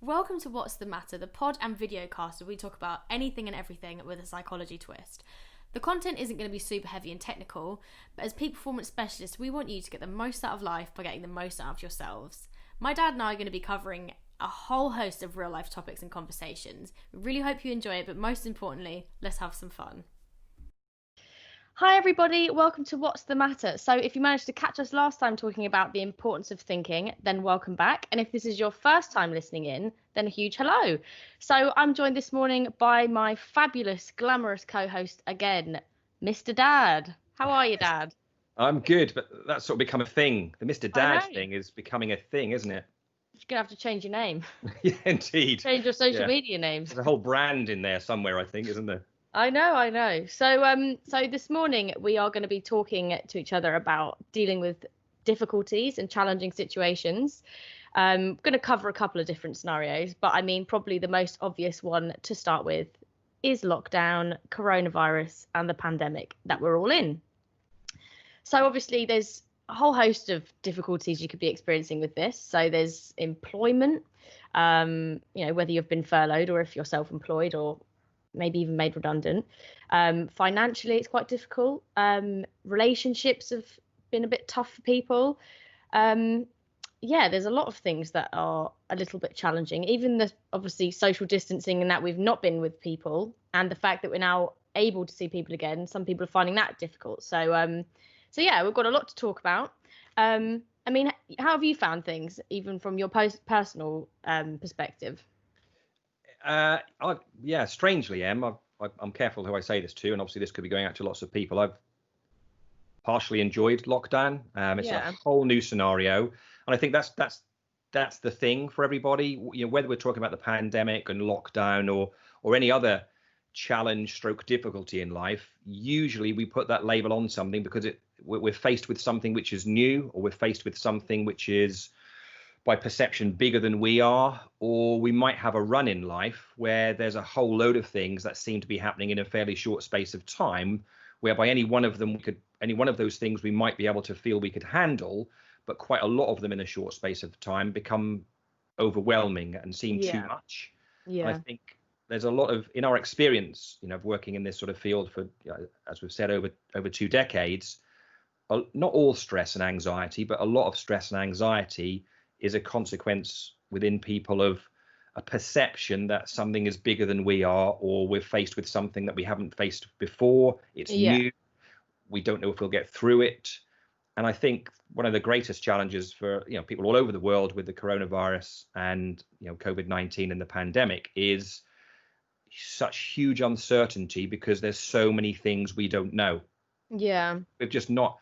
Welcome to What's the Matter, the pod and video cast where we talk about anything and everything with a psychology twist. The content isn't going to be super heavy and technical, but as peak performance specialists, we want you to get the most out of life by getting the most out of yourselves. My dad and I are going to be covering a whole host of real life topics and conversations. We really hope you enjoy it, but most importantly, let's have some fun. Hi everybody, welcome to What's the Matter. So if you managed to catch us last time talking about the importance of thinking, then welcome back. And if this is your first time listening in, then a huge hello. So I'm joined this morning by my fabulous, glamorous co-host again, Mr. Dad. How are you, Dad? I'm good, but that's sort of become a thing. The Mr. Dad thing is becoming a thing, isn't it? You're going to have to change your name. Yeah, indeed. Change your social media names. There's a whole brand in there somewhere, I think, isn't there? I know. So this morning we are going to be talking to each other about dealing with difficulties and challenging situations. I'm going to cover a couple of different scenarios, but I mean, probably the most obvious one to start with is lockdown, coronavirus, and the pandemic that we're all in. So obviously there's a whole host of difficulties you could be experiencing with this. So there's employment, whether you've been furloughed or if you're self-employed or maybe even made redundant. Financially, it's quite difficult. Relationships have been a bit tough for people. There's a lot of things that are a little bit challenging. Even the obviously social distancing and that we've not been with people, and the fact that we're now able to see people again. Some people are finding that difficult. So we've got a lot to talk about. How have you found things, even from your personal perspective? Strangely, Em, I'm careful who I say this to, and obviously this could be going out to lots of people. I've partially enjoyed lockdown. It's a whole new scenario, and I think that's the thing for everybody. You know, whether we're talking about the pandemic and lockdown or any other challenge stroke difficulty in life, usually we put that label on something because we're faced with something which is new, or we're faced with something which is by perception bigger than we are, or we might have a run in life where there's a whole load of things that seem to be happening in a fairly short space of time, whereby any one of those things we might be able to feel we could handle, but quite a lot of them in a short space of time become overwhelming and seem too much. And I think there's a lot of, in our experience, of working in this sort of field for, as we've said, over 2 decades, not all stress and anxiety, but a lot of stress and anxiety is a consequence within people of a perception that something is bigger than we are, or we're faced with something that we haven't faced before. It's new. We don't know if we'll get through it. And I think one of the greatest challenges for people all over the world with the coronavirus and COVID-19 and the pandemic is such huge uncertainty, because there's so many things we don't know. Yeah. We've just not.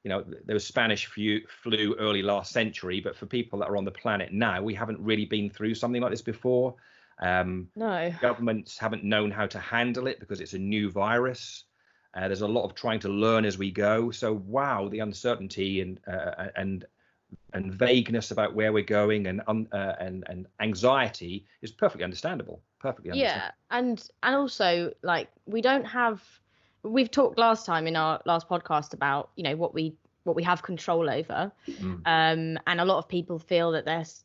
There was Spanish flu early last century, but for people that are on the planet now, we haven't really been through something like this before. No. Governments haven't known how to handle it because it's a new virus. There's a lot of trying to learn as we go. So, wow, the uncertainty and vagueness about where we're going and anxiety is perfectly understandable. Yeah, and also, like, we don't have. We've talked last time in our last podcast about what we have control over, and a lot of people feel that there's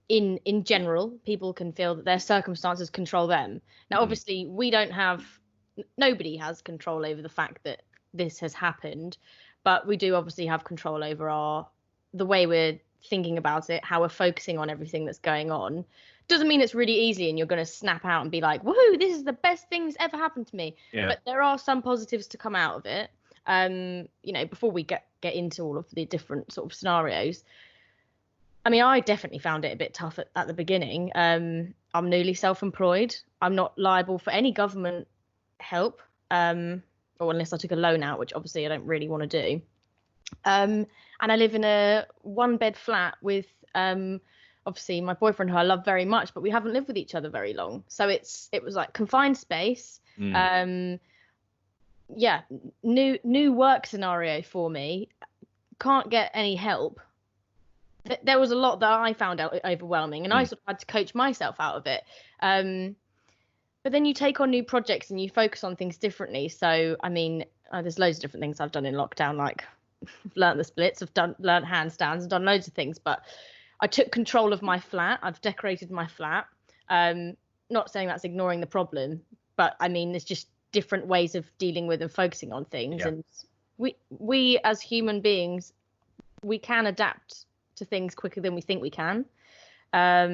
in general people can feel that their circumstances control them. Now obviously nobody has control over the fact that this has happened, but we do obviously have control over the way we're thinking about it, how we're focusing on everything that's going on. Doesn't mean it's really easy and you're going to snap out and be like, woohoo, this is the best thing that's ever happened to me. Yeah. But there are some positives to come out of it. Before we get into all of the different sort of scenarios, I definitely found it a bit tough at the beginning. I'm newly self-employed. I'm not liable for any government help, or unless I took a loan out, which obviously I don't really want to do. And I live in a 1-bed flat with obviously my boyfriend, who I love very much, but we haven't lived with each other very long. So it was like confined space. New work scenario for me. Can't get any help. There was a lot that I found out overwhelming, and I sort of had to coach myself out of it. But then you take on new projects and you focus on things differently. So, there's loads of different things I've done in lockdown, like I've learnt the splits, I've learnt handstands, I've done loads of things, but I took control of my flat. I've decorated my flat. Not saying that's ignoring the problem, but I mean, there's just different ways of dealing with and focusing on things. And we as human beings, we can adapt to things quicker than we think we can. I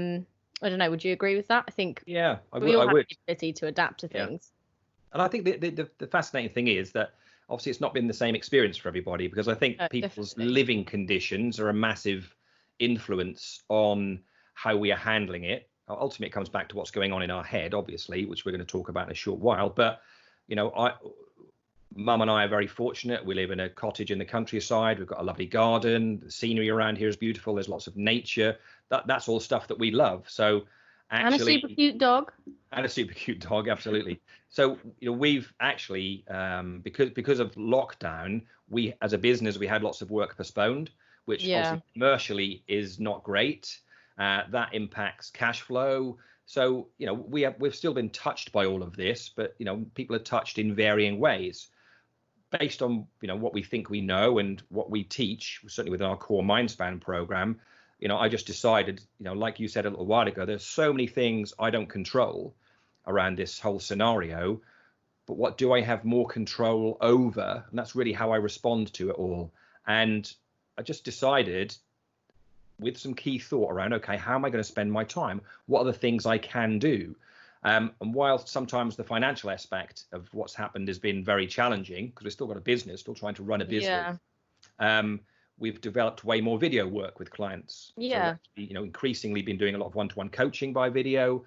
don't know. Would you agree with that? I think we all have the ability to adapt to things. And I think the fascinating thing is that obviously it's not been the same experience for everybody, because I think people's living conditions are a massive influence on how we are handling it. Ultimately, it comes back to what's going on in our head, obviously, which we're going to talk about in a short while. But, you know, Mum and I are very fortunate. We live in a cottage in the countryside. We've got a lovely garden. The scenery around here is beautiful. There's lots of nature. That's all stuff that we love. So actually, and a super cute dog. And a super cute dog, absolutely. So, you know, we've actually, because of lockdown, we as a business, we had lots of work postponed, which obviously commercially is not great. That impacts cash flow. So, you know, we've still been touched by all of this, but, you know, people are touched in varying ways based on, you know, what we think we know and what we teach, certainly within our core Mindspan program. You know, I just decided, you know, like you said a little while ago, there's so many things I don't control around this whole scenario, but what do I have more control over? And that's really how I respond to it all. And I just decided, with some key thought around, okay, how am I going to spend my time? What are the things I can do? And while sometimes the financial aspect of what's happened has been very challenging, because we've still got a business, still trying to run a business, we've developed way more video work with clients. So actually, you know, increasingly been doing a lot of one-to-one coaching by video.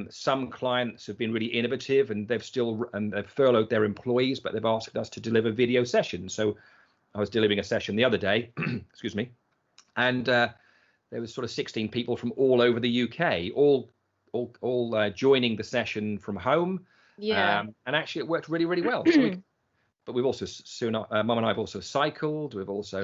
Some clients have been really innovative, and they've furloughed their employees, but they've asked us to deliver video sessions. So I was delivering a session the other day, excuse me, and there was sort of 16 people from all over the UK, all joining the session from home. And actually it worked really, really well. So but we've also Mum and I have also cycled. We've also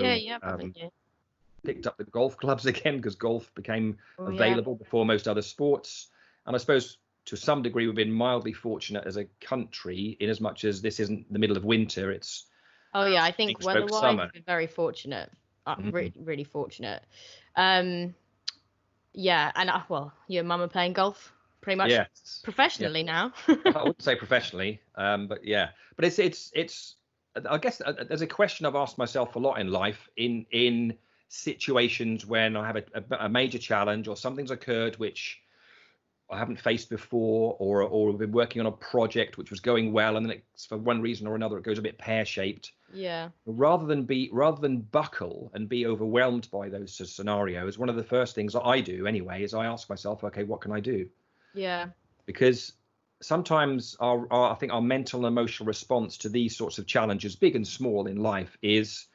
picked up the golf clubs again, because golf became available before most other sports. And I suppose to some degree we've been mildly fortunate as a country, in as much as this isn't the middle of winter. It's I think weather-wise we've been very fortunate. Really, really fortunate. And you and Mum are playing golf pretty much professionally now. I wouldn't say professionally, but it's I guess there's a question I've asked myself a lot in life, in situations when I have a major challenge or something's occurred which I haven't faced before, or we've been working on a project which was going well, and then it's, for one reason or another, it goes a bit pear-shaped. Rather than buckle and be overwhelmed by those scenarios, one of the first things that I do anyway is I ask myself, okay, what can I do? Because sometimes I think our mental and emotional response to these sorts of challenges, big and small in life, is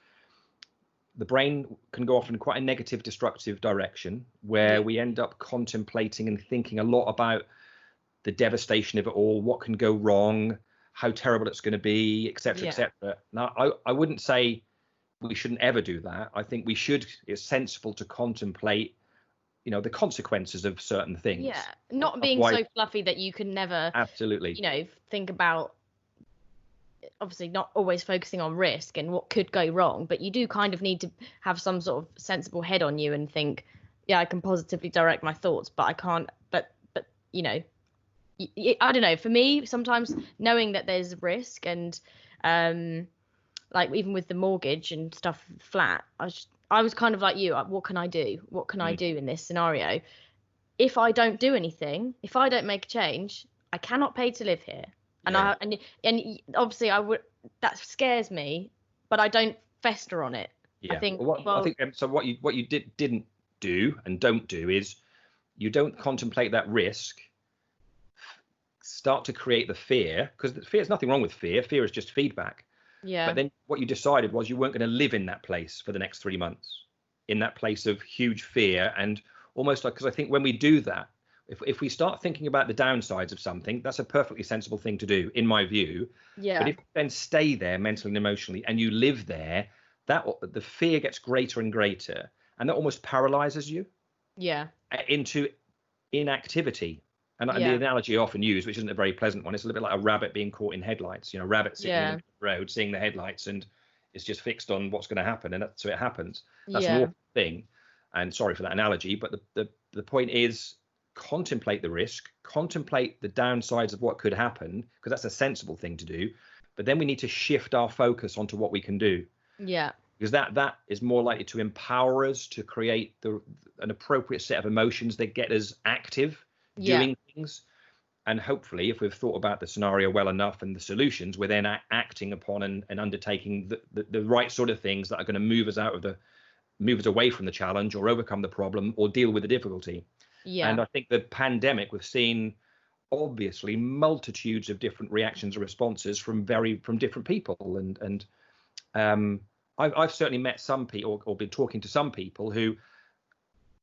the brain can go off in quite a negative, destructive direction, where we end up contemplating and thinking a lot about the devastation of it all, what can go wrong, how terrible it's going to be, etc., etc. Now, I wouldn't say we shouldn't ever do that. I think we should. It's sensible to contemplate, you know, the consequences of certain things. Not being so fluffy that you can never absolutely, you know, think about, obviously not always focusing on risk and what could go wrong, but you do kind of need to have some sort of sensible head on you and think, I can positively direct my thoughts, but I can't, but you know, I don't know, for me sometimes knowing that there's risk, and like even with the mortgage and stuff, flat, I was kind of like you, what can I do in this scenario? If I don't do anything, if I don't make a change, I cannot pay to live here. And and obviously that scares me, but I don't fester on it. I think so what you didn't do and don't do is you don't contemplate that risk, start to create the fear, because there's nothing wrong with fear. Fear is just feedback. But then what you decided was you weren't going to live in that place for the next 3 months, in that place of huge fear. And almost like, because I think when we do that, if we start thinking about the downsides of something, that's a perfectly sensible thing to do, in my view. But if you then stay there mentally and emotionally and you live there, that the fear gets greater and greater, and that almost paralyzes you into inactivity. And the analogy I often use, which isn't a very pleasant one, it's a little bit like a rabbit being caught in headlights. You know, rabbit sitting in the road, seeing the headlights, and it's just fixed on what's going to happen, and so it happens. That's an awful thing. And sorry for that analogy, but the point is, contemplate the risk, contemplate the downsides of what could happen, because that's a sensible thing to do. But then we need to shift our focus onto what we can do. Yeah. Because that is more likely to empower us to create an appropriate set of emotions that get us active, doing things. And hopefully, if we've thought about the scenario well enough and the solutions, we're then acting upon and undertaking the right sort of things that are going to move us away from the challenge, or overcome the problem, or deal with the difficulty. Yeah. And I think the pandemic, we've seen obviously multitudes of different reactions or responses from different people. And I've certainly met some people, or been talking to some people who,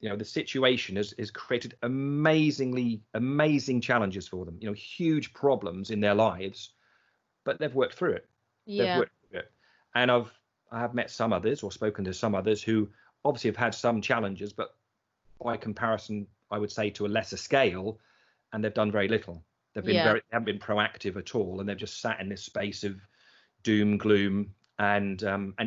the situation has created amazing challenges for them, huge problems in their lives, but they've worked through it. Yeah. They've worked through it. And I have met some others, or spoken to some others, who obviously have had some challenges, but by comparison, I would say to a lesser scale, and they've done very little. They've been they haven't been proactive at all, and they've just sat in this space of doom, gloom, and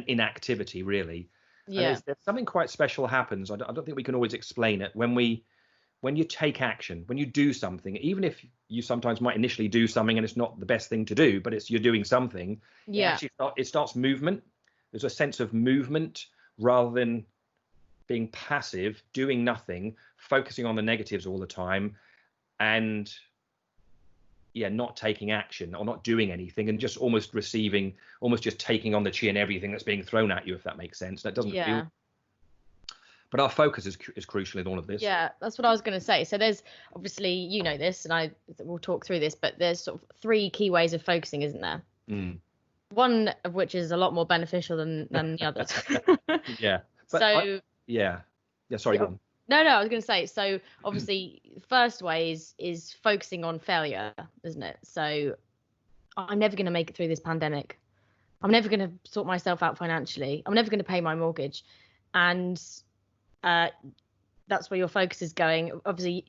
inactivity, really. Yeah. There's something quite special happens. I don't think we can always explain it. When you take action, when you do something, even if you sometimes might initially do something and it's not the best thing to do, but you're doing something. Yeah. It starts movement. There's a sense of movement rather than being passive, doing nothing, focusing on the negatives all the time, and not taking action or not doing anything, and just almost just taking on the chin everything that's being thrown at you, if that makes sense. That doesn't feel. But our focus is crucial in all of this. Yeah, that's what I was going to say. So there's obviously, this, and we'll talk through this, but there's sort of 3 key ways of focusing, isn't there? One of which is a lot more beneficial than the others. Yeah. But Sorry, go on. No, I was going to say, so obviously first way is focusing on failure, isn't it? So I'm never going to make it through this pandemic. I'm never going to sort myself out financially. I'm never going to pay my mortgage. And that's where your focus is going. Obviously,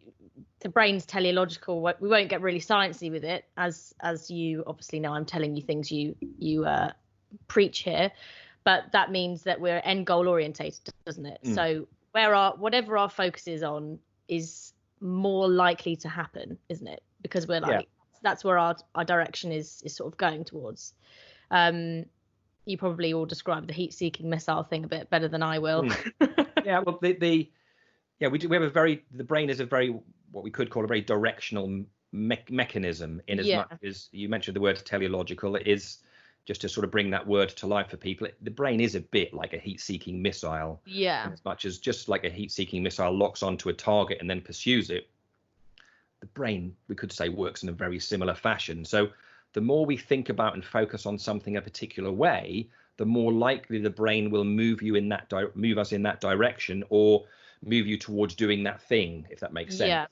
the brain's teleological. We won't get really sciencey with it, as you obviously know. I'm telling you things you preach here, but that means that we're end goal orientated, doesn't it? So whatever our focus is on is more likely to happen, isn't it? Because we're that's where our direction is sort of going towards. You probably will describe the heat-seeking missile thing a bit better than I will. Yeah, well, we have the brain is a very, what we could call a very directional mechanism, in as much as you mentioned the word teleological. It is, just to sort of bring that word to life for people, the brain is a bit like a heat-seeking missile. Yeah. As much as just like a heat-seeking missile locks onto a target and then pursues it, the brain, we could say, works in a very similar fashion. So the more we think about and focus on something a particular way, the more likely the brain will move us in that direction, or move you towards doing that thing, if that makes sense.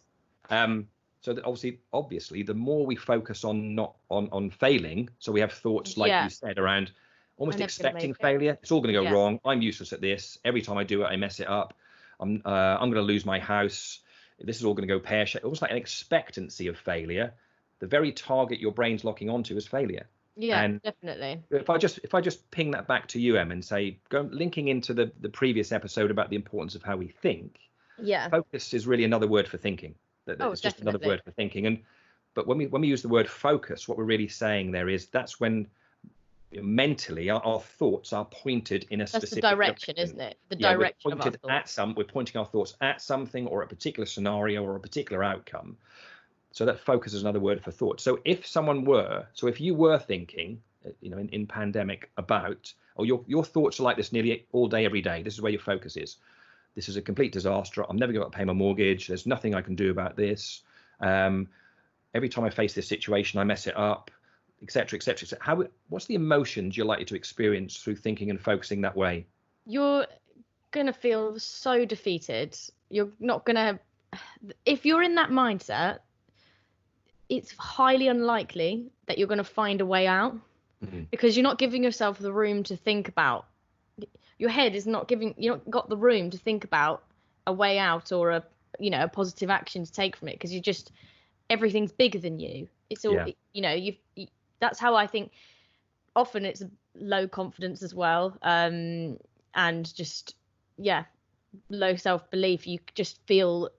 Yeah. So that obviously, the more we focus on failing, so we have thoughts like you said around almost expecting failure. It's all going to go wrong. I'm useless at this. Every time I do it, I mess it up. I'm going to lose my house. This is all going to go pear-shaped. Almost like an expectancy of failure. The very target your brain's locking onto is failure. Yeah, and definitely. If I just ping that back to you, Em, and say, linking into the previous episode about the importance of how we think. Yeah. Focus is really another word for thinking. It's just another word for thinking. But when we use the word focus, what we're really saying there is that's when mentally our thoughts are pointed in a specific direction, isn't it? The direction we're pointed of our thoughts. We're pointing our thoughts at something, or a particular scenario, or a particular outcome. So that focus is another word for thought. So if you were thinking, in pandemic about, your thoughts are like this nearly all day, every day. This is where your focus is. This is a complete disaster. I'm never going to pay my mortgage. There's nothing I can do about this. Every time I face this situation, I mess it up, etc., etc., etc. What's the emotions you're likely to experience through thinking and focusing that way? You're going to feel so defeated. You're not going to, if you're in that mindset, it's highly unlikely that you're going to find a way out, because you're not giving yourself the room to think about. Your head is not you're not got the room to think about a way out, or a positive action to take from it, because everything's bigger than you. It's all, that's how I think. Often it's low confidence as well. And just, low self-belief, you feel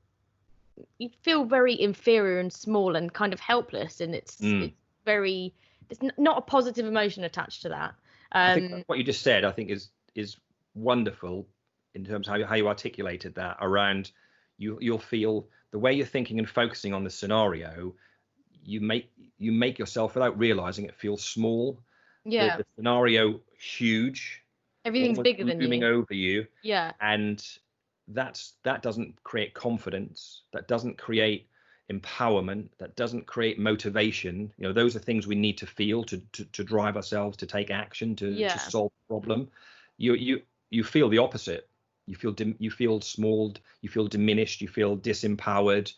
very inferior and small and kind of helpless, and it's not a positive emotion attached to that. I think what you just said, I think is wonderful in terms of how you articulated that around you'll feel the way you're thinking and focusing on the scenario, you make yourself, without realizing it, feel small. Yeah. The scenario huge. Everything's bigger than you. Looming over you. Yeah. And that doesn't create confidence. That doesn't create empowerment. That doesn't create motivation. You know, those are things we need to feel to drive ourselves to take action to solve the problem. You feel the opposite. You feel small. You feel diminished. You feel disempowered,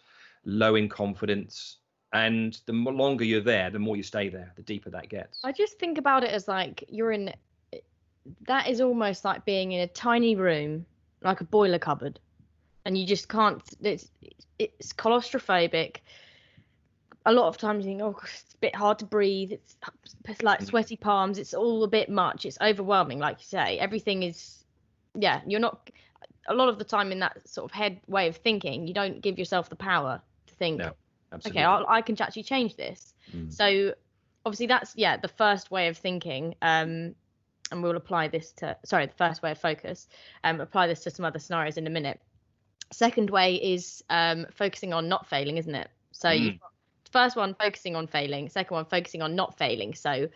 low in confidence. And the longer you're there, the more you stay there, the deeper that gets. I just think about it as like that is almost like being in a tiny room, like a boiler cupboard, and you just can't. It's claustrophobic. A lot of times you think, oh, it's a bit hard to breathe. It's like sweaty palms. It's all a bit much. It's overwhelming, like you say. Everything is, you're not. A lot of the time in that sort of head way of thinking, you don't give yourself the power to think. No. Absolutely. Okay, I can actually change this. So obviously that's the first way of thinking, and we'll apply this to the first way of focus, apply this to some other scenarios in a minute. Second way is focusing on not failing, isn't it? So you've got the first one, focusing on failing, second one, focusing on not failing. So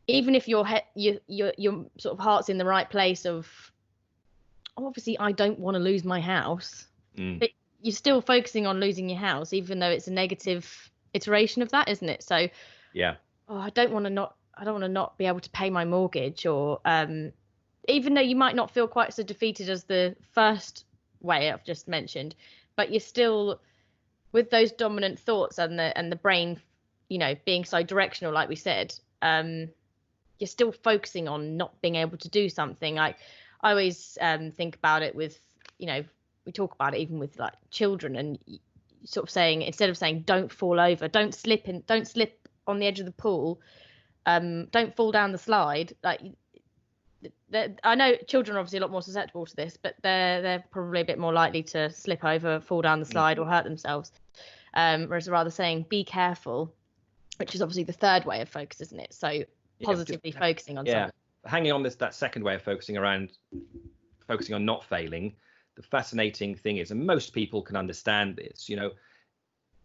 even if your sort of heart's in the right place of, obviously I don't want to lose my house, but you're still focusing on losing your house, even though it's a negative iteration of that, isn't it? So, I don't want to not be able to pay my mortgage, or even though you might not feel quite so defeated as the first way I've just mentioned, but you're still with those dominant thoughts and the brain, being so directional, like we said, you're still focusing on not being able to do something. I always think about it with, we talk about it even with like children, and sort of saying, instead of saying don't fall over, don't slip on the edge of the pool, don't fall down the slide. Like, I know children are obviously a lot more susceptible to this, but they're probably a bit more likely to slip over, fall down the slide, or hurt themselves. Whereas rather saying be careful, which is obviously the third way of focus, isn't it? So positively focusing on something. Hanging on that second way of focusing on not failing. The fascinating thing is, and most people can understand this,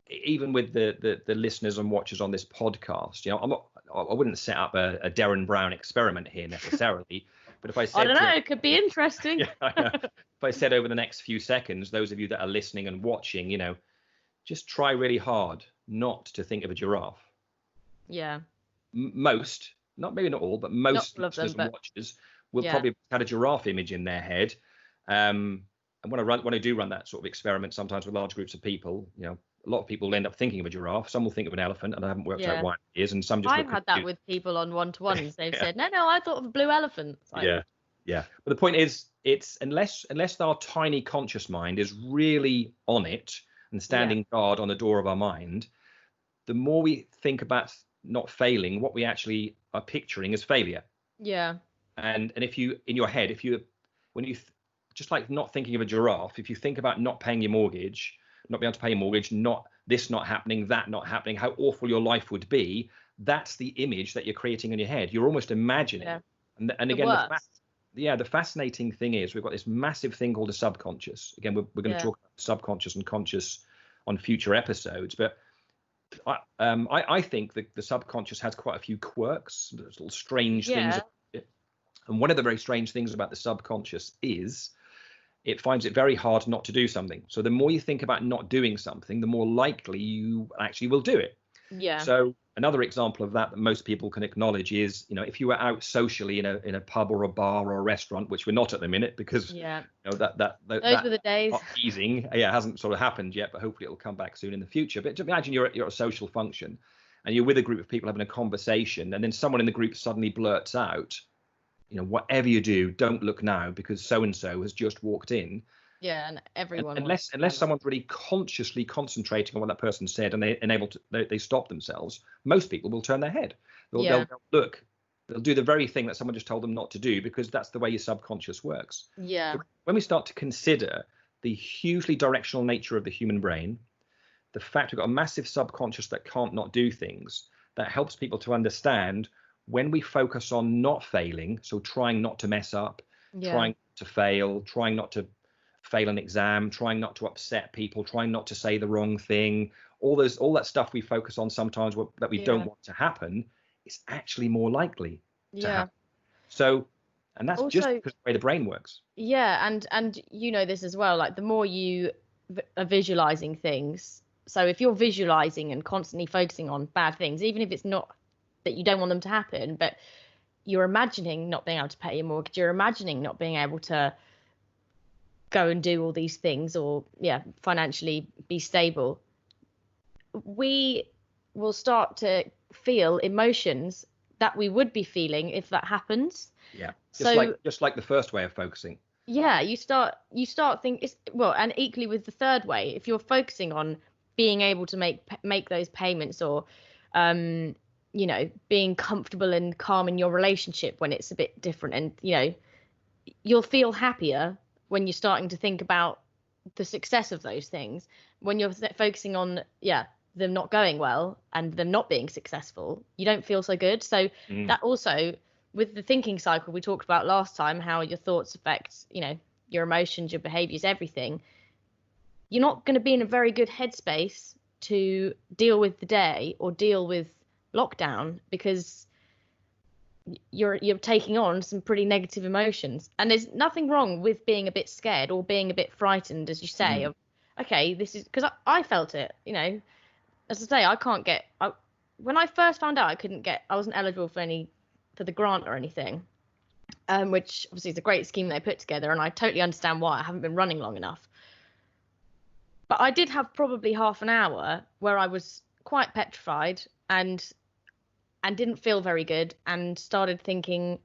even with the listeners and watchers on this podcast, I wouldn't set up a Derren Brown experiment here necessarily, but if I said, I don't know, it could be interesting. If I said over the next few seconds, those of you that are listening and watching, just try really hard not to think of a giraffe. Yeah. Most, maybe not all, but most listeners and watchers will probably have had a giraffe image in their head. And when I do run that sort of experiment, sometimes with large groups of people, a lot of people end up thinking of a giraffe. Some will think of an elephant, and I haven't worked out why it is. And some just. I've had that with people on one-to-ones. They've said, no, I thought of a blue elephant. Yeah. But the point is, it's unless our tiny conscious mind is really on it and standing guard on the door of our mind, the more we think about not failing, what we actually are picturing is failure. Yeah. And if you, in your head, just like not thinking of a giraffe, if you think about not paying your mortgage, not being able to pay your mortgage, not happening, that not happening, how awful your life would be, that's the image that you're creating in your head. You're almost imagining. Yeah. And again, the fascinating thing is we've got this massive thing called the subconscious. Again, we're going to talk about subconscious and conscious on future episodes, but I think that the subconscious has quite a few quirks, little strange things. And one of the very strange things about the subconscious is it finds it very hard not to do something. So the more you think about not doing something, the more likely you actually will do it. Yeah. So another example of that most people can acknowledge is, if you were out socially in a pub or a bar or a restaurant, which we're not at the minute because those were the days. Easing, hasn't sort of happened yet, but hopefully it'll come back soon in the future. But imagine you're at a social function and you're with a group of people having a conversation, and then someone in the group suddenly blurts out, whatever you do, don't look now because so-and-so has just walked in. Yeah, and everyone. Unless someone's really consciously concentrating on what that person said and they stop themselves, most people will turn their head. They'll look They'll do the very thing that someone just told them not to do, because that's the way your subconscious works. Yeah. So when we start to consider the hugely directional nature of the human brain, the fact we've got a massive subconscious that can't not do things, that helps people to understand when we focus on not failing, so trying not to mess up, trying to fail, trying not to fail an exam, trying not to upset people, trying not to say the wrong thing, all that stuff we focus on sometimes that we don't want to happen, is actually more likely to happen. So, and that's also, just because of the way the brain works. Yeah, and you know this as well, like the more you are visualizing things, so if you're visualizing and constantly focusing on bad things, even if it's not that you don't want them to happen, but you're imagining not being able to pay your mortgage, you're imagining not being able to go and do all these things, or financially be stable, we will start to feel emotions that we would be feeling if that happens. Yeah. Just like the first way of focusing. Yeah, you start thinking, and equally with the third way, if you're focusing on being able to make those payments, or being comfortable and calm in your relationship when it's a bit different, and you'll feel happier when you're starting to think about the success of those things. When you're focusing on them not going well and them not being successful, you don't feel so good. So that also, with the thinking cycle we talked about last time, how your thoughts affect your emotions, your behaviors, everything, you're not going to be in a very good headspace to deal with the day or deal with lockdown, because you're taking on some pretty negative emotions. And there's nothing wrong with being a bit scared or being a bit frightened, as you say, of, okay, this is, because I felt it, as I say, when I first found out I wasn't eligible for the grant or anything, which obviously is a great scheme they put together, and I totally understand why. I haven't been running long enough. But I did have probably half an hour where I was quite petrified and didn't feel very good, and started thinking,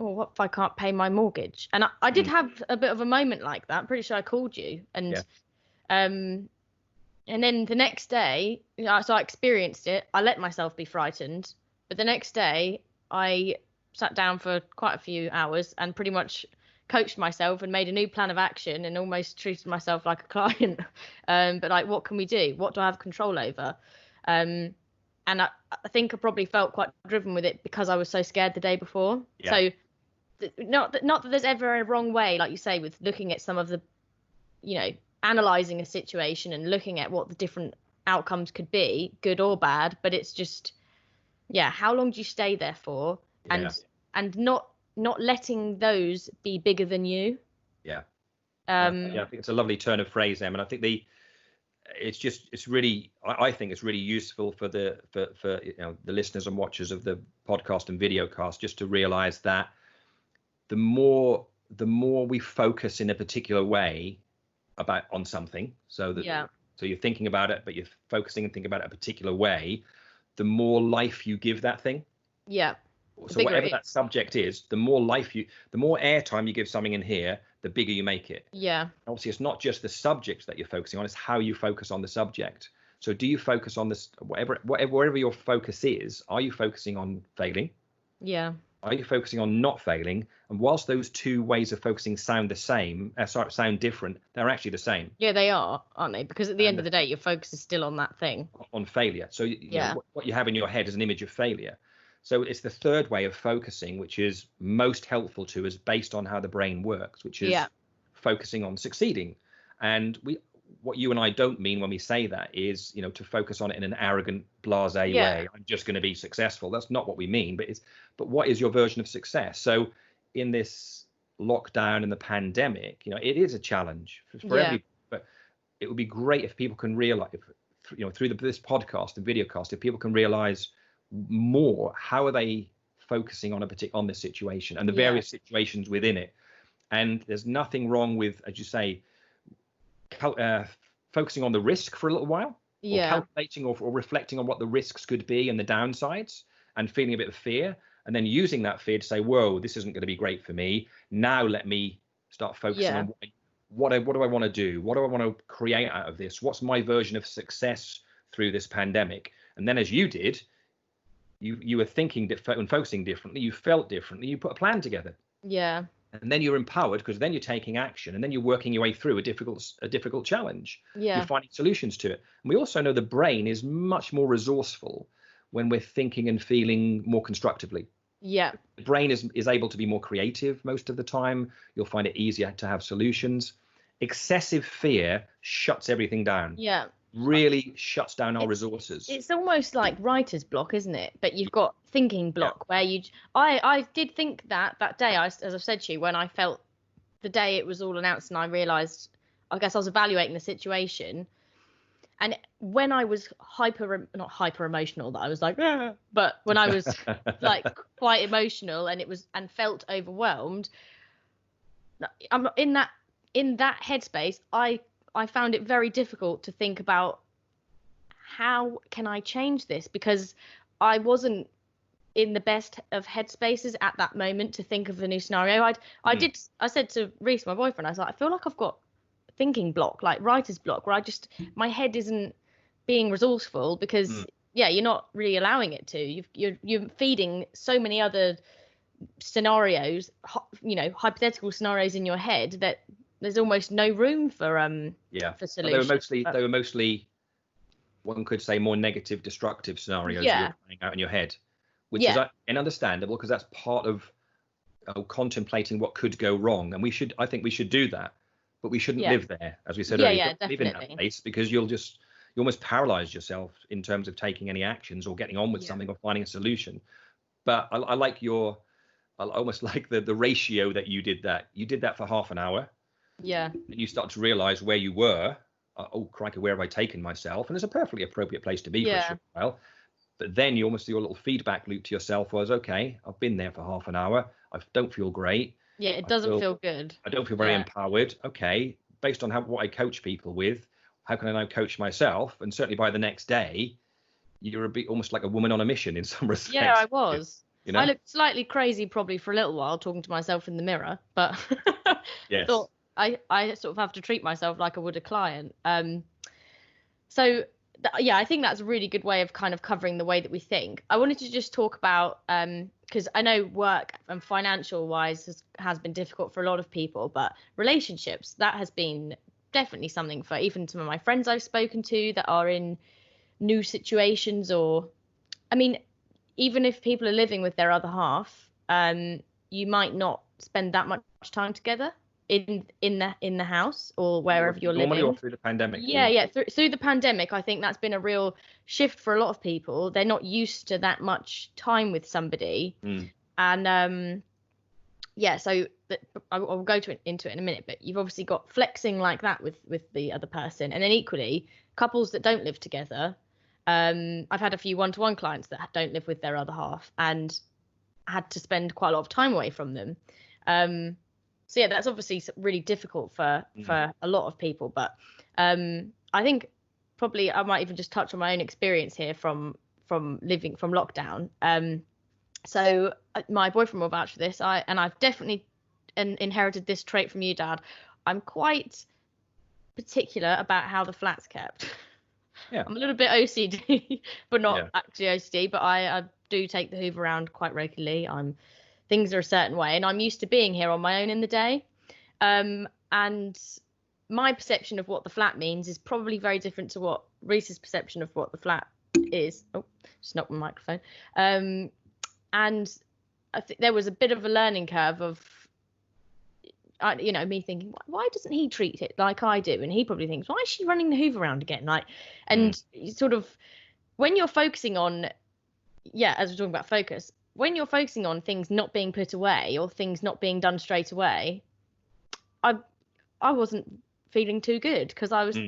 oh, what if I can't pay my mortgage? And I did have a bit of a moment like that. I'm pretty sure I called you. And and then the next day, so I experienced it. I let myself be frightened. But the next day, I sat down for quite a few hours and pretty much coached myself and made a new plan of action, and almost treated myself like a client. But like, what can we do? What do I have control over? And I think I probably felt quite driven with it because I was so scared the day before. Yeah. So not that there's ever a wrong way, like you say, with looking at some of the, analyzing a situation and looking at what the different outcomes could be, good or bad. But it's just, how long do you stay there for? And not letting those be bigger than you. I think it's a lovely turn of phrase, Em, and I think it's really useful for the listeners and watchers of the podcast and video cast, just to realize that the more we focus in a particular way on something, so you're thinking about it, but you're focusing and thinking about it a particular way, the more life you give that thing. So whatever that subject is, the more airtime you give something in here, the bigger you make it. Obviously, it's not just the subject that you're focusing on, it's how you focus on the subject. So do you focus on this, wherever your focus is, are you focusing on failing? Are you focusing on not failing? And whilst those two ways of focusing sound different, they're actually the same. Yeah, they are, aren't they? Because at the end of the day, your focus is still on that thing. On failure. So what you have in your head is an image of failure. So it's the third way of focusing, which is most helpful to us based on how the brain works, which is focusing on succeeding. And what you and I don't mean when we say that is, to focus on it in an arrogant, blasé way. I'm just going to be successful. That's not what we mean. But what is your version of success? So in this lockdown and the pandemic, it is a challenge for everybody. But it would be great if people can realize, through this podcast and videocast, if people can realize more, how are they focusing on this situation and the various situations within it. And there's nothing wrong with, as you say, focusing on the risk for a little while, or calculating or reflecting on what the risks could be and the downsides, and feeling a bit of fear, and then using that fear to say, whoa, this isn't going to be great for me. Now let me start focusing on what do I want to do? What do I want to create out of this? What's my version of success through this pandemic? And then, as you did, you were thinking and focusing differently, you felt differently, you put a plan together. Yeah. And then you're empowered, because then you're taking action, and then you're working your way through a difficult challenge. Yeah. You're finding solutions to it. And we also know the brain is much more resourceful when we're thinking and feeling more constructively. Yeah. The brain is able to be more creative most of the time. You'll find it easier to have solutions. Excessive fear shuts everything down. Yeah. Really shuts down our resources. It's almost like writer's block, isn't it? But you've got thinking block, where I did think that day, as I've said to you, when I felt the day it was all announced and I realised, I guess I was evaluating the situation. And when I was not hyper emotional, that I was like, ah, but when I was like quite emotional and felt overwhelmed, I'm in that headspace. I found it very difficult to think about how can I change this, because I wasn't in the best of headspaces at that moment to think of a new scenario. I said to Reese, my boyfriend, I was like, I feel like I've got thinking block, like writer's block, where my head isn't being resourceful, because you're not really allowing it to. You're feeding so many other scenarios, hypothetical scenarios in your head, that there's almost no room for solutions. They were mostly, one could say, more negative, destructive scenarios you were playing out in your head, which is understandable, because that's part of contemplating what could go wrong. And I think we should do that, but we shouldn't live there, as we said earlier. Live in that place, because you almost paralyze yourself in terms of taking any actions or getting on with something or finding a solution. But I almost like the ratio that you did that. You did that for half an hour. Yeah. And you start to realize where you were. Oh, crikey, where have I taken myself? And it's a perfectly appropriate place to be for a short while. But then you almost do a little feedback loop to yourself was, okay, I've been there for half an hour. I don't feel great. Yeah, it doesn't feel good. I don't feel very empowered. Okay, based on what I coach people with, how can I now coach myself? And certainly by the next day, you're almost like a woman on a mission in some respects. Yeah, I was. I looked slightly crazy probably for a little while talking to myself in the mirror, but yes. thought I sort of have to treat myself like I would a client. So I think that's a really good way of kind of covering the way that we think. I wanted to just talk about, because I know work and financial wise has been difficult for a lot of people, but relationships, that has been definitely something for even some of my friends I've spoken to that are in new situations, or, I mean, even if people are living with their other half, you might not spend that much time together in the house or wherever you're living. Normally, or through the pandemic. Through the pandemic, I think that's been a real shift for a lot of people. They're not used to that much time with somebody, and so I'll go into it in a minute. But you've obviously got flexing like that with the other person, and then equally couples that don't live together. I've had a few one-to-one clients that don't live with their other half and had to spend quite a lot of time away from them. So that's obviously really difficult for a lot of people. But I think probably I might even just touch on my own experience here from lockdown. So my boyfriend will vouch for this. I've definitely inherited this trait from you, Dad. I'm quite particular about how the flat's kept. Yeah. I'm a little bit OCD, but not actually OCD. But I do take the Hoover around quite regularly. Things are a certain way, and I'm used to being here on my own in the day. And my perception of what the flat means is probably very different to what Reese's perception of what the flat is. Oh, just knocked my microphone. And I think there was a bit of a learning curve of, me thinking, why doesn't he treat it like I do? And he probably thinks, why is she running the Hoover around again? And sort of when you're focusing on, as we're talking about focus, when you're focusing on things not being put away or things not being done straight away, I wasn't feeling too good, because I was,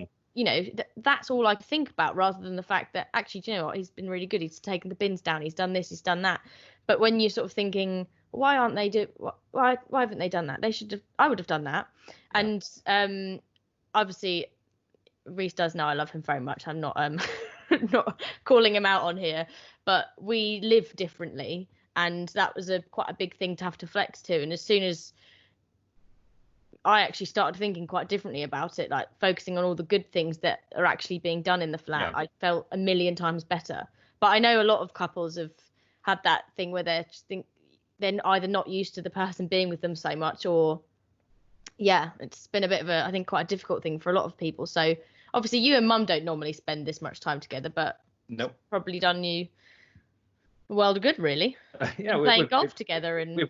that's all I think about, rather than the fact that actually, do you know what, he's been really good. He's taken the bins down. He's done this. He's done that. But when you're sort of thinking, why aren't they why haven't they done that? I would have done that. Yeah. And obviously, Reese does know I love him very much. I'm not not calling him out on here, but we live differently, and that was quite a big thing to have to flex to. And as soon as I actually started thinking quite differently about it, like focusing on all the good things that are actually being done in the flat, I felt a million times better. But I know a lot of couples have had that thing where they're either not used to the person being with them so much, or it's been a bit of I think quite a difficult thing for a lot of people. So obviously you and mum don't normally spend this much time together, but nope, probably done you a world of good, really. Playing golf together, and we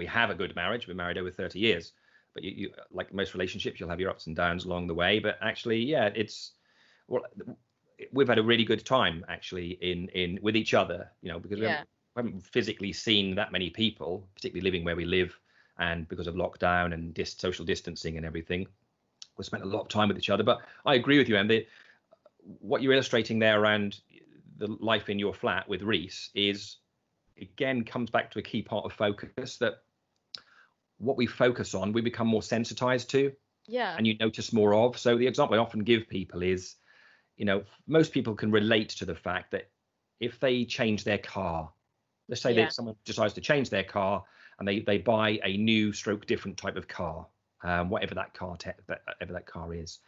have a good marriage. We're married over 30 years, but you like most relationships, you'll have your ups and downs along the way. But actually, we've had a really good time actually in with each other, because we haven't physically seen that many people, particularly living where we live, and because of lockdown and social distancing and everything, we spent a lot of time with each other. But I agree with you, Em. What you're illustrating there around the life in your flat with Reese is, again, comes back to a key part of focus, that what we focus on, we become more sensitized to, and you notice more of. So the example I often give people is, most people can relate to the fact that if they change their car, let's say that someone decides to change their car and they buy a new different type of car, whatever that car is.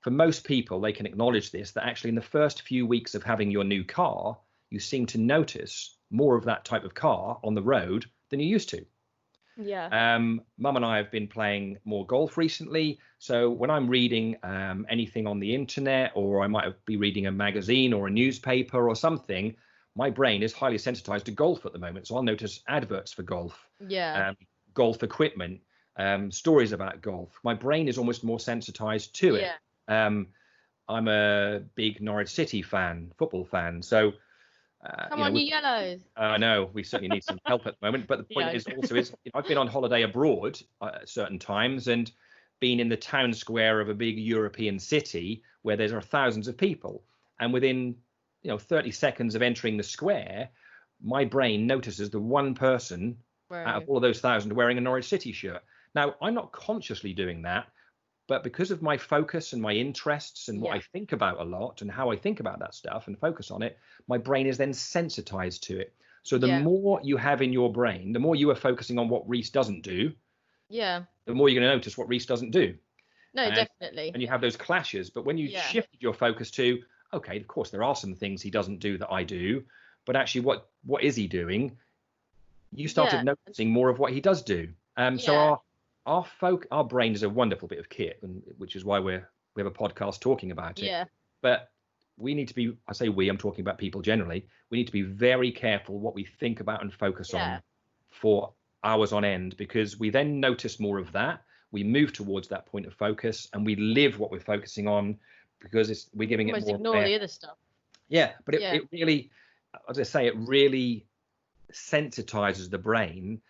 For most people, they can acknowledge this, that actually in the first few weeks of having your new car, you seem to notice more of that type of car on the road than you used to. Mum and I have been playing more golf recently. So when I'm reading anything on the internet, or I might be reading a magazine or a newspaper or something, my brain is highly sensitized to golf at the moment. So I'll notice adverts for golf, golf equipment, stories about golf. My brain is almost more sensitized to it. I'm a big Norwich City football fan. So come on, you yellows. I know we certainly need some help at the moment. But the point is I've been on holiday abroad at certain times and been in the town square of a big European city where there are thousands of people. And within 30 seconds of entering the square, my brain notices the one person out of all of those thousand wearing a Norwich City shirt. Now, I'm not consciously doing that, but because of my focus and my interests and what I think about a lot and how I think about that stuff and focus on it, my brain is then sensitized to it. So the more you have in your brain, the more you are focusing on what Reese doesn't do, the more you're going to notice what Reese doesn't do. No, definitely. And you have those clashes. But when you shifted your focus to, okay, of course, there are some things he doesn't do that I do, but actually what is he doing? You started noticing more of what he does do. So our brain is a wonderful bit of kit, which is why we have a podcast talking about it. But we need to be, I'm talking about people generally, we need to be very careful what we think about and focus on for hours on end, because we then notice more of that. We move towards that point of focus and we live what we're focusing on, because we're giving it more. Ignore the other stuff. Yeah, but it really, as I say, it really sensitizes the brain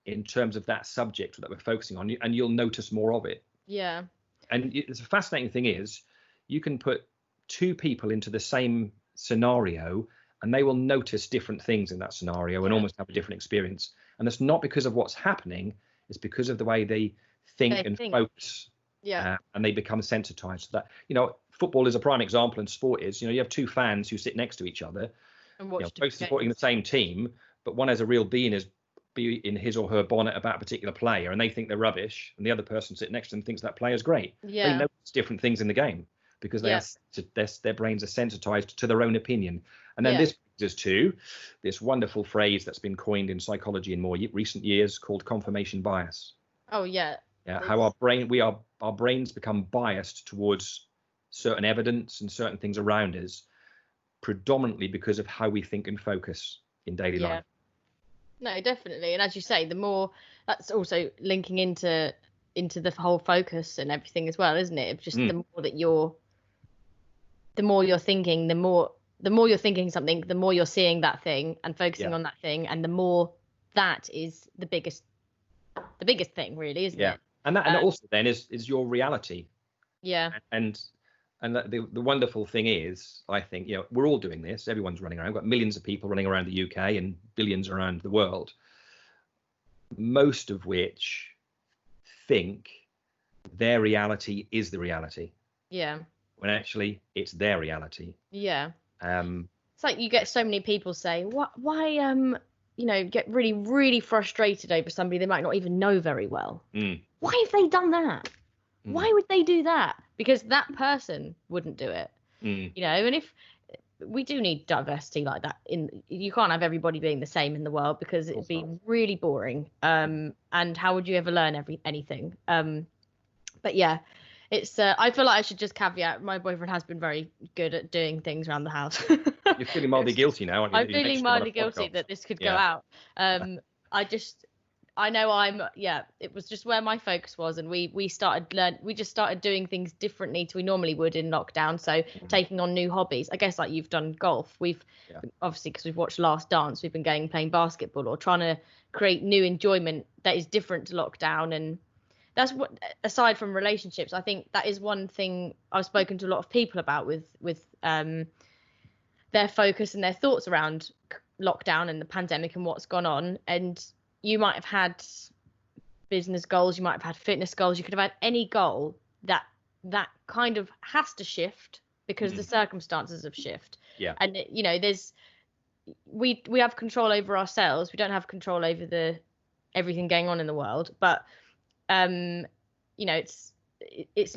in terms of that subject that we're focusing on, and you'll notice more of it. Yeah. And it's a fascinating thing is, you can put two people into the same scenario and they will notice different things in that scenario and almost have a different experience. And that's not because of what's happening, it's because of the way they think and focus. And they become sensitized to that. Football is a prime example, and sport is, you have two fans who sit next to each other and watch, both supporting the same team, but one has a real bee in his or her bonnet about a particular player and they think they're rubbish, and the other person sitting next to them thinks that player's great. They notice different things in the game because their brains are sensitized to their own opinion. And then this brings us to this wonderful phrase that's been coined in psychology in more recent years called confirmation bias. How our brains become biased towards certain evidence and certain things around us, predominantly because of how we think and focus in daily life. No, definitely. And as you say, the more, that's also linking into the whole focus and everything as well, isn't it? Just the more you're thinking, the more you're thinking something, the more you're seeing that thing and focusing on that thing, and the more that is the biggest thing, really, isn't it? And that also then is your reality. And the wonderful thing is, I think, we're all doing this. Everyone's running around. We've got millions of people running around the UK and billions around the world, most of which think their reality is the reality. When actually it's their reality. It's like you get so many people say, why get really, really frustrated over somebody they might not even know very well. Why have they done that? Why would they do that? Because that person wouldn't do it. And we do need diversity like that. You can't have everybody being the same in the world, because it'd be really boring. And how would you ever learn anything? But yeah, it's I feel like I should just caveat, my boyfriend has been very good at doing things around the house. You're feeling mildly guilty now, aren't you? I'm feeling mildly guilty that this could go out. I know it was just where my focus was, and we just started doing things differently to we normally would in lockdown. So taking on new hobbies, I guess, like you've done golf. We've obviously, because we've watched Last Dance, we've been playing basketball, or trying to create new enjoyment that is different to lockdown. And that's what, aside from relationships, I think that is one thing I've spoken to a lot of people about with their focus and their thoughts around lockdown and the pandemic and what's gone on. And you might have had business goals, you might have had fitness goals, you could have had any goal that kind of has to shift because the circumstances have shifted. Yeah. And we have control over ourselves. We don't have control over everything going on in the world, but it's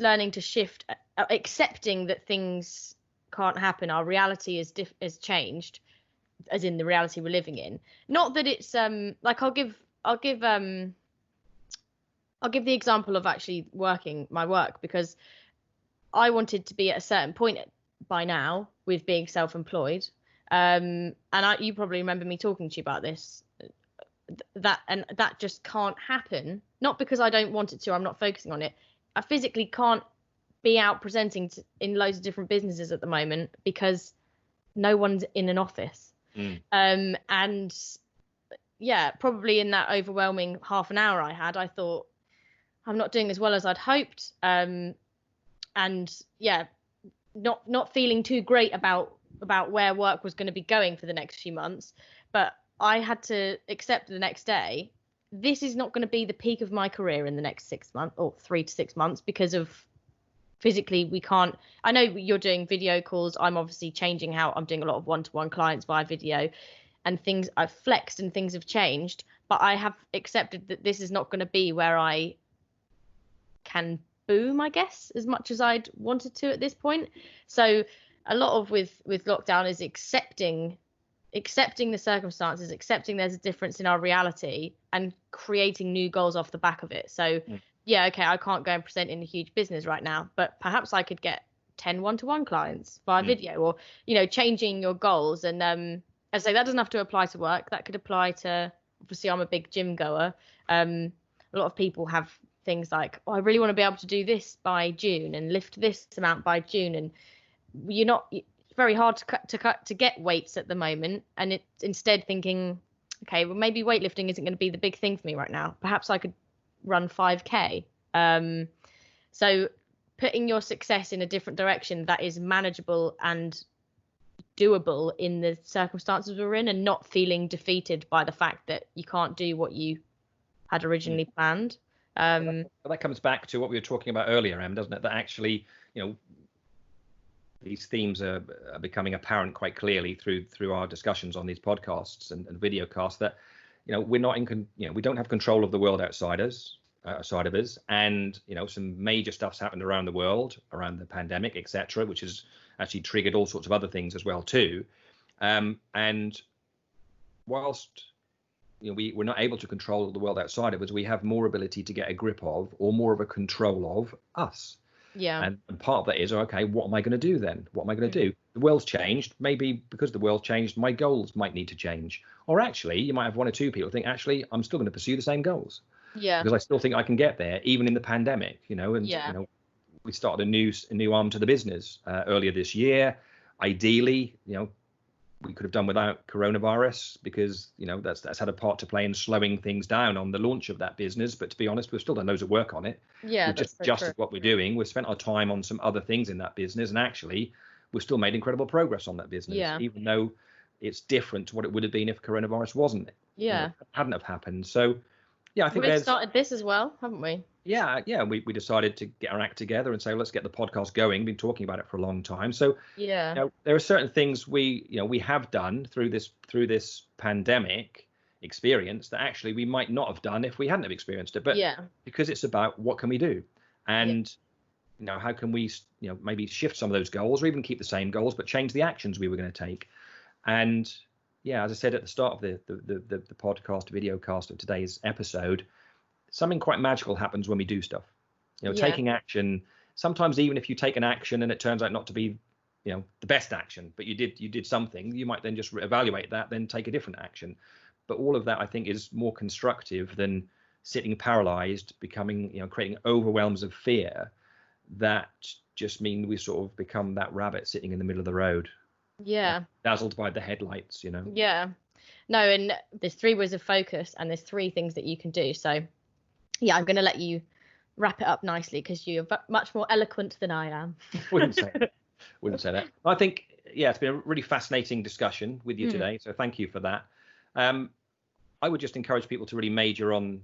learning to shift, accepting that things can't happen. Our reality is changed, as in the reality we're living in. Not that it's like I'll give the example of actually working my work, because I wanted to be at a certain point by now with being self-employed, and you probably remember me talking to you about this, that just can't happen. Not because I don't want it to, I'm not focusing on it. I physically can't be out presenting in loads of different businesses at the moment because no one's in an office. And yeah, probably in that overwhelming half an hour I had, I thought, I'm not doing as well as I'd hoped. And yeah, not feeling too great about where work was going to be going for the next few months. But I had to accept the next day, this is not going to be the peak of my career in the next 6 months, or 3 to 6 months, because of physically we can't. I know you're doing video calls. I'm obviously changing how I'm doing a lot of one-to-one clients via video, and things I've flexed and things have changed, but I have accepted that this is not going to be where I can boom, I guess, as much as I'd wanted to at this point. So a lot of with lockdown is accepting the circumstances, accepting there's a difference in our reality, and creating new goals off the back of it. So yeah, okay, I can't go and present in a huge business right now, but perhaps I could get 10 one-to-one clients via video, or changing your goals. And I say that doesn't have to apply to work. That could apply to, obviously I'm a big gym goer. A lot of people have things like, I really want to be able to do this by June and lift this amount by June, and it's very hard to get weights at the moment. And it's instead thinking, okay, well, maybe weightlifting isn't going to be the big thing for me right now. Perhaps I could run 5k. So putting your success in a different direction that is manageable and doable in the circumstances we're in, and not feeling defeated by the fact that you can't do what you had originally planned. That comes back to what we were talking about earlier, Em, doesn't it? That actually, these themes are becoming apparent quite clearly through our discussions on these podcasts and video casts, that we're not we don't have control of the world outside of us, and some major stuff's happened around the world, around the pandemic, etc., which has actually triggered all sorts of other things as well too. And whilst we're not able to control the world outside of us, we have more ability to get a grip of, or more of a control of, us. Yeah. And part of that is, okay, what am I going to do then? What am I going to do? The world's changed. Maybe because the world's changed, my goals might need to change. Or actually, you might have one or two people think, actually, I'm still going to pursue the same goals. Yeah. Because I still think I can get there, even in the pandemic, and we started a new arm to the business earlier this year. Ideally, we could have done without coronavirus, because that's had a part to play in slowing things down on the launch of that business. But to be honest, we've still done loads of work on it. Yeah, we've just adjusted what we're doing. We've spent our time on some other things in that business, and actually we've still made incredible progress on that business, even though it's different to what it would have been if coronavirus hadn't have happened. So yeah, I think we've started this as well, haven't we? Yeah, we decided to get our act together and say, let's get the podcast going. Been talking about it for a long time. So there are certain things we have done through this pandemic experience that actually we might not have done if we hadn't have experienced it. But because it's about what can we do, and how can we, maybe shift some of those goals, or even keep the same goals, but change the actions we were going to take. And yeah, as I said at the start of the podcast video cast of today's episode, something quite magical happens when we do stuff. Taking action. Sometimes even if you take an action and it turns out not to be, the best action, but you did something, you might then just evaluate that, then take a different action. But all of that, I think, is more constructive than sitting paralyzed, becoming, creating overwhelms of fear that just mean we sort of become that rabbit sitting in the middle of the road. Yeah. Dazzled by the headlights, Yeah. No, and there's 3 ways of focus, and there's 3 things that you can do. So yeah, I'm going to let you wrap it up nicely because you're much more eloquent than I am. Wouldn't say that. I think, it's been a really fascinating discussion with you today. So thank you for that. I would just encourage people to really major on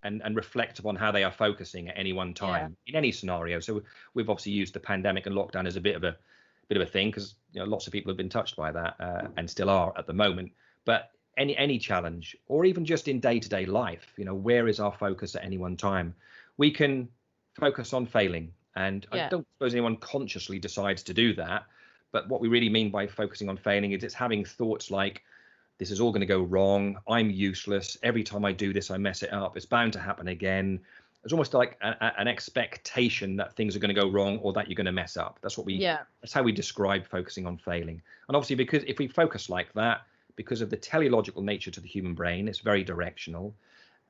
and reflect upon how they are focusing at any one time in any scenario. So we've obviously used the pandemic and lockdown as a bit of a thing because lots of people have been touched by that and still are at the moment. But any challenge, or even just in day-to-day life, where is our focus at any one time? We can focus on failing, and I don't suppose anyone consciously decides to do that. But what we really mean by focusing on failing is it's having thoughts like, this is all going to go wrong. I'm useless. Every time I do this, I mess it up. It's bound to happen again. It's almost like an expectation that things are going to go wrong or that you're going to mess up. That's that's how we describe focusing on failing. And obviously, because if we focus like that, because of the teleological nature to the human brain, it's very directional.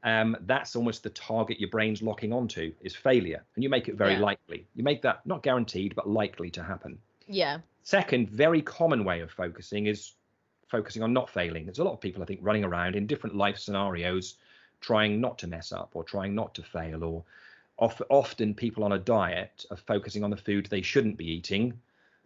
That's almost the target your brain's locking onto is failure. And you make it very likely. You make that not guaranteed, but likely to happen. Yeah. Second, very common way of focusing is focusing on not failing. There's a lot of people, I think, running around in different life scenarios, trying not to mess up or trying not to fail. Or often people on a diet are focusing on the food they shouldn't be eating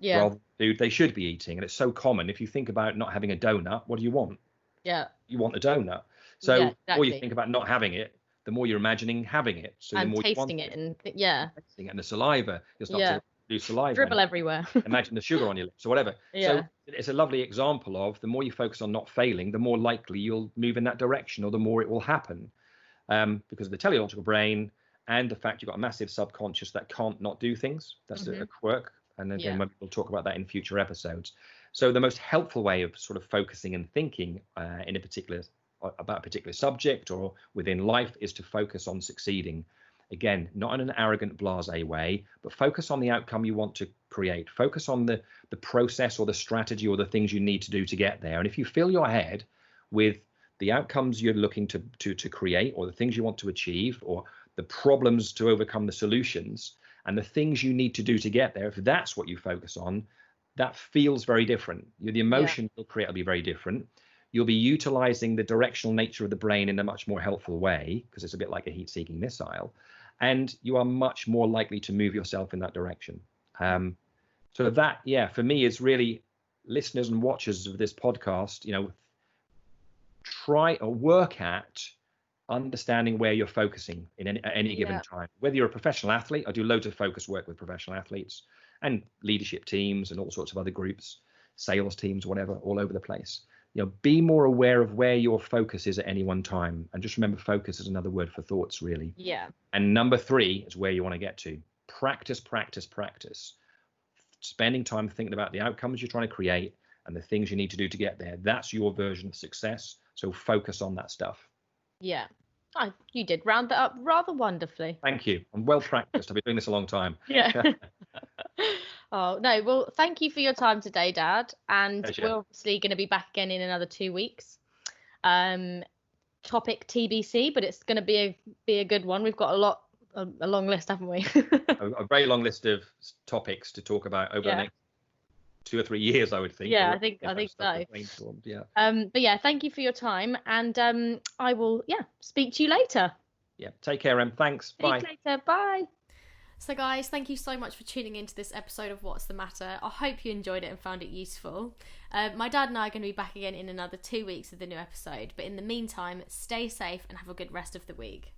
rather than the food they should be eating. And it's so common. If you think about not having a donut, what do you want? Yeah. You want a donut. So the more you think about not having it, the more you're imagining having it. So and the more tasting you want it, tasting it, and the saliva, you'll start to do saliva. Dribble everywhere. Imagine the sugar on your lips or whatever. So it's a lovely example of the more you focus on not failing, the more likely you'll move in that direction, or the more it will happen. Because of the teleological brain and the fact you've got a massive subconscious that can't not do things. That's a quirk. And again, we'll talk about that in future episodes. So the most helpful way of sort of focusing and thinking about a particular subject or within life is to focus on succeeding. Again, not in an arrogant, blasé way, but focus on the outcome you want to create. Focus on the process or the strategy or the things you need to do to get there. And if you fill your head with the outcomes you're looking to create, or the things you want to achieve, or the problems to overcome, the solutions, and the things you need to do to get there, if that's what you focus on, that feels very different. The emotion you'll create will be very different. You'll be utilizing the directional nature of the brain in a much more helpful way, because it's a bit like a heat-seeking missile, and you are much more likely to move yourself in that direction. So that, for me, is really, listeners and watchers of this podcast, try or work at understanding where you're focusing at any given time. Whether you're a professional athlete, I do loads of focus work with professional athletes and leadership teams and all sorts of other groups, sales teams, whatever, all over the place. Be more aware of where your focus is at any one time. And just remember, focus is another word for thoughts, really. Yeah. And number 3 is where you want to get to. Practice, practice, practice. Spending time thinking about the outcomes you're trying to create and the things you need to do to get there. That's your version of success. So focus on that stuff. Yeah. Oh, you did round that up rather wonderfully. Thank you. I'm well practiced. I've been doing this a long time. Yeah. Oh, no. Well, thank you for your time today, Dad. And Pleasure. We're obviously going to be back again in another 2 weeks. Topic TBC, but it's going to be a good one. We've got a long list, haven't we? a very long list of topics to talk about over the next 2 or 3 years, I would think. Yeah, I think so. Yeah. But yeah, thank you for your time, and I will speak to you later. Yeah. Take care, Em. Thanks. Bye. See you later. Bye. So guys, thank you so much for tuning into this episode of What's the Matter. I hope you enjoyed it and found it useful. My dad and I are going to be back again in another 2 weeks with a new episode. But in the meantime, stay safe and have a good rest of the week.